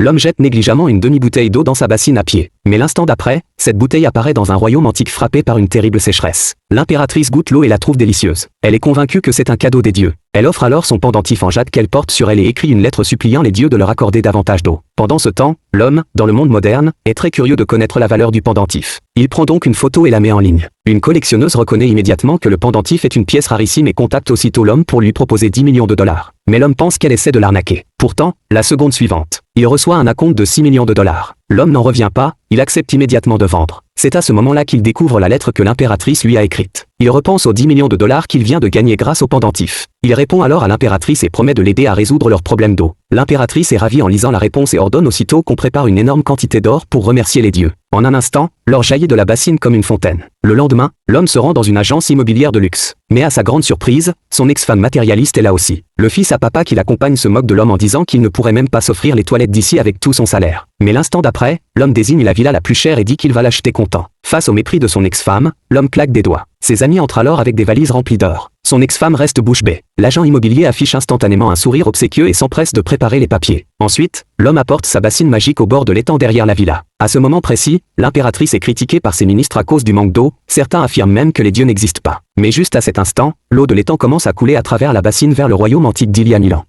L'homme jette négligemment une demi-bouteille d'eau dans sa bassine à pied. Mais l'instant d'après, cette bouteille apparaît dans un royaume antique frappé par une terrible sécheresse. L'impératrice goûte l'eau et la trouve délicieuse. Elle est convaincue que c'est un cadeau des dieux. Elle offre alors son pendentif en jade qu'elle porte sur elle et écrit une lettre suppliant les dieux de leur accorder davantage d'eau. Pendant ce temps, l'homme, dans le monde moderne, est très curieux de connaître la valeur du pendentif. Il prend donc une photo et la met en ligne. Une collectionneuse reconnaît immédiatement que le pendentif est une pièce rarissime et contacte aussitôt l'homme pour lui proposer 10 millions de dollars. Mais l'homme pense qu'elle essaie de l'arnaquer. Pourtant, la seconde suivante, il reçoit un acompte de 6 millions de dollars. L'homme n'en revient pas, il accepte immédiatement de vendre. C'est à ce moment-là qu'il découvre la lettre que l'impératrice lui a écrite. Il repense aux 10 millions de dollars qu'il vient de gagner grâce au pendentif. Il répond alors à l'impératrice et promet de l'aider à résoudre leurs problèmes d'eau. L'impératrice est ravie en lisant la réponse et ordonne aussitôt qu'on prépare une énorme quantité d'or pour remercier les dieux. En un instant, l'or jaillit de la bassine comme une fontaine. Le lendemain, l'homme se rend dans une agence immobilière de luxe. Mais à sa grande surprise, son ex-femme matérialiste est là aussi. Le fils à papa qui l'accompagne se moque de l'homme en disant qu'il ne pourrait même pas s'offrir les toilettes d'ici avec tout son salaire. Mais l'instant d'après, l'homme désigne la villa la plus chère et dit qu'il va l'acheter content. Face au mépris de son ex-femme, l'homme claque des doigts. Ses amis entrent alors avec des valises remplies d'or. Son ex-femme reste bouche bée. L'agent immobilier affiche instantanément un sourire obséquieux et s'empresse de préparer les papiers. Ensuite, l'homme apporte sa bassine magique au bord de l'étang derrière la villa. À ce moment précis, l'impératrice est critiquée par ses ministres à cause du manque d'eau, certains affirment même que les dieux n'existent pas. Mais juste à cet instant, l'eau de l'étang commence à couler à travers la bassine vers le royaume antique d'il y a 1000 ans.